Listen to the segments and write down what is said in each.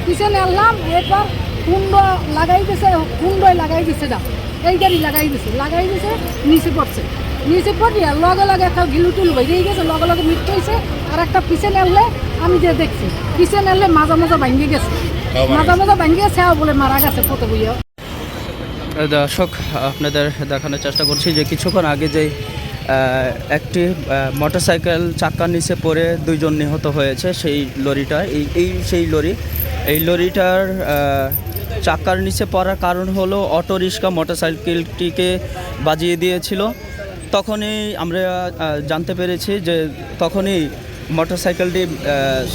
পিছনে আনলাম এরপর কুণ্ড লাগাই দিছে না এই গাড়ি লাগাই দিছে নিচে পড়ছে লগে একটা গিলুটুল বেরিয়ে গেছে লগে মৃত্যু হয়েছে। আর একটা পিছনে আনলে আমি যে দেখছি পিছনে আনলে মাজা ভাঙিয়ে গেছে ভাঙিয়ে বলে মারা গেছে কত বইয়া। দর্শক আপনাদের দেখানোর চেষ্টা করছি যে কিছুক্ষণ আগে যে একটি মোটরসাইকেল চাক্কার নিচে পড়ে দুইজন নিহত হয়েছে সেই লরিটা এই লরিটার চাক্কার নিচে পড়ার কারণ হলো অটো রিক্সা মোটরসাইকেলটিকে বাজিয়ে দিয়েছিল। তখনই আমরা জানতে পেরেছি যে তখনই মোটরসাইকেলটি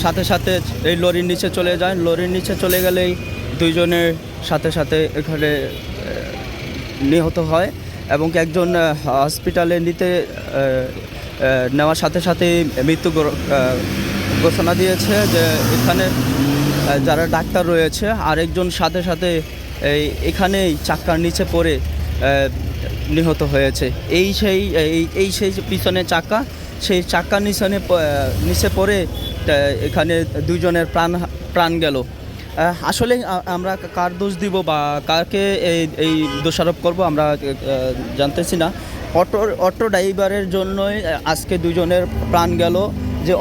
সাথে সাথে এই লরির নিচে চলে যায়। লরির নিচে চলে গেলেই দুইজনের সাথে এখানে নিহত হয় এবং একজন হসপিটালে নেওয়ার সাথে মৃত্যু ঘোষণা দিয়েছে যে এখানে যারা ডাক্তার রয়েছে আরেকজন সাথে এখানেই চাক্কার নিচে পড়ে নিহত হয়েছে। এই সেই পিছনে চাক্কা সেই চাক্কার নিচে পড়ে এখানে দুইজনের প্রাণ গেল। আসলে আমরা কার দোষ দিব বা কাকে এই দোষারোপ করব আমরা জানতেছি না। অটো ড্রাইভারের জন্যই আজকে দুজনের প্রাণ গেল। যে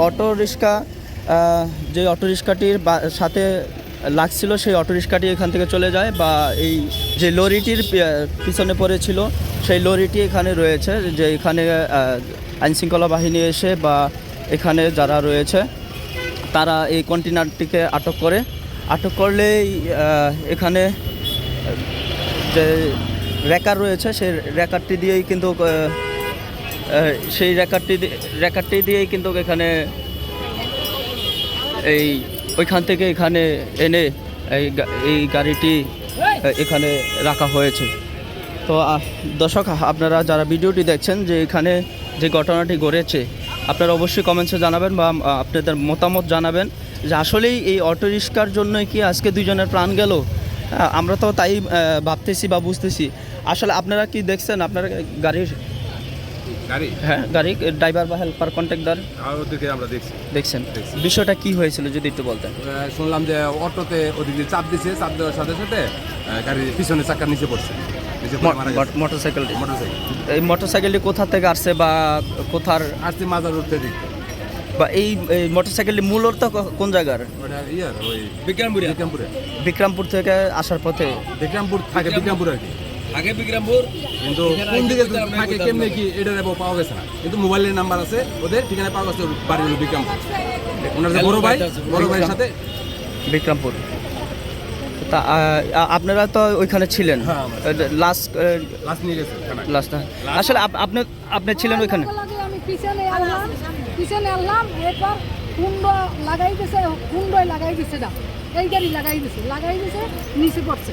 অটো রিক্সাটির সাথে লাগছিল সেই অটো রিক্সাটি এখান থেকে চলে যায় বা এই যে লরিটির পিছনে পড়েছিল সেই লরিটি এখানে রয়েছে। যে এখানে আইনশৃঙ্খলা বাহিনী এসে বা এখানে যারা রয়েছে তারা এই কন্টেনারটিকে আটক করলেই এখানে যে র্যাকার রয়েছে সেই র্যাকারটি দিয়েই কিন্তু র্যাকারটি দিয়েই কিন্তু এখানে ওইখান থেকে এখানে এনে এই গাড়িটি এখানে রাখা হয়েছে। তো দর্শক আপনারা যারা ভিডিওটি দেখছেন যে এখানে যে ঘটনাটি ঘটেছে আপনারা অবশ্যই কমেন্টসে জানাবেন বা আপনাদের মতামত জানাবেন যে আসলেই এই অটো রিক্সার জন্যই কি আজকে দুইজনের প্রাণ গেল। আমরা তো তাই ভাবতেছি বা বুঝতেছি। আসলে আপনারা কি দেখছেন আপনার গাড়ি ড্রাইভার বা হেল্পার কন্ট্রাক্টর আমরা দেখছেন বিষয়টা কি হয়েছিল যদি একটু বলতেন। শুনলাম যে অটোতে ওদিকে চাপ দেওয়ার সাথে গাড়ির পিছনে চাকার নিচে পড়ছে মোটরসাইকেলটি। এই মোটরসাইকেলটি কোথা থেকে আসছে বা কোথার আসছে মাজার রোড থেকে বা এই মোটরসাইকেলটি মূলত কোন জায়গার? বিক্রমপুর থেকে আসার পথে বিক্রমপুর আর কি কিন্তু কোন দিকে থাকে কেমনে কি এটা পাওয়া গেছে না। কিন্তু মোবাইলের নাম্বার আছে ওদের ঠিকানা পাওয়া গেছে বাড়ি হলো বিক্রমপুর। ওনার বড় ভাইয়ের সাথে বিক্রমপুর। তা আপনারা তো ওইখানে ছিলেন লাস্ট আসলে আপনি ছিলেন ওইখানে? আমি পিছনে আনলাম এরপর কুণ্ড লাগাই দিছে না এই গাড়ি লাগাই দিছে নিচে পড়ছে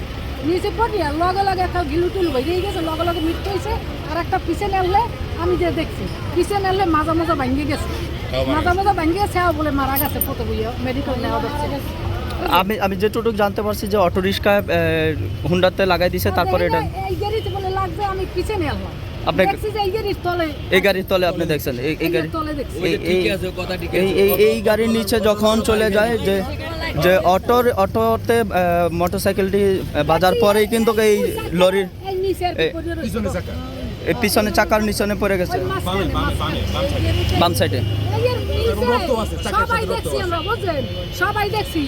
লগে একটা গিলুটুল বেরিয়ে গেছে লগে মৃত্যু হয়েছে। আর একটা পিছনে আনলে আমি যে দেখছি পিছনে আনলে মাজা ভাঙিয়ে গেছে ভাঙিয়ে বলে মারা গেছে কত বইয়া মেডিকেল নেওয়া যাচ্ছে। আমি যেটুকু জানতে পারছি যে অটো রিক্সা হুন্ডাতে লাগাই দিছে তারপরে এটা এই গাড়িতে বলে লাগবে আমি পিছনে আনলাম আপনি এই গাড়ির তলে আপনি দেখছেন এই গাড়ির নিচে যখন চলে যায় যে অটোতে মোটরসাইকেলটি বাজার পরেই কিন্তু এই লরির পিছনে চাকার নিচনে পড়ে গেছে বাম সাইডে। সবাই দেখছি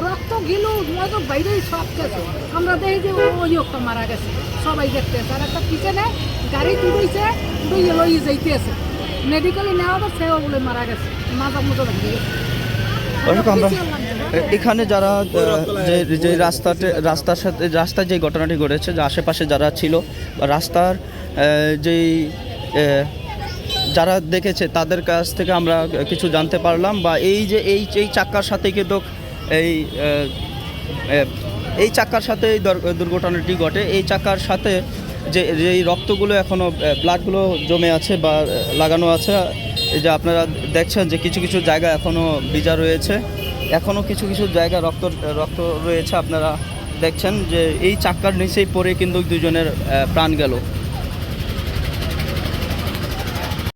রক্ত গিলু বাইরে সব গেছে আমরা দেখি যে ওই মারা গেছে সবাই দেখতে আছে। আর একটা পিছনে গাড়ি তুলেছে লইয়ে যাইতে আছে মেডিকেলে নেওয়া তো সেও বলে মারা গেছে মাথা মতো ভেঙে গেছে। আমরা এখানে যারা যে রাস্তায় যে ঘটনাটি ঘটেছে যে আশেপাশে যারা ছিল বা রাস্তার যেই যারা দেখেছে তাদের কাছ থেকে আমরা কিছু জানতে পারলাম বা এই চাক্কার সাথে কিন্তু এই চাক্কার সাথে দুর্ঘটনাটি ঘটে। এই চাক্কার সাথে যেই রক্তগুলো এখনও ব্লাডগুলো জমে আছে বা লাগানো আছে এই যে আপনারা দেখছেন যে কিছু জায়গা এখনও ভিজা রয়েছে এখনও কিছু জায়গা রক্ত রয়েছে। আপনারা দেখছেন যে এই চাক্কার নিচেই পড়ে কিন্তু দুজনের প্রাণ গেল।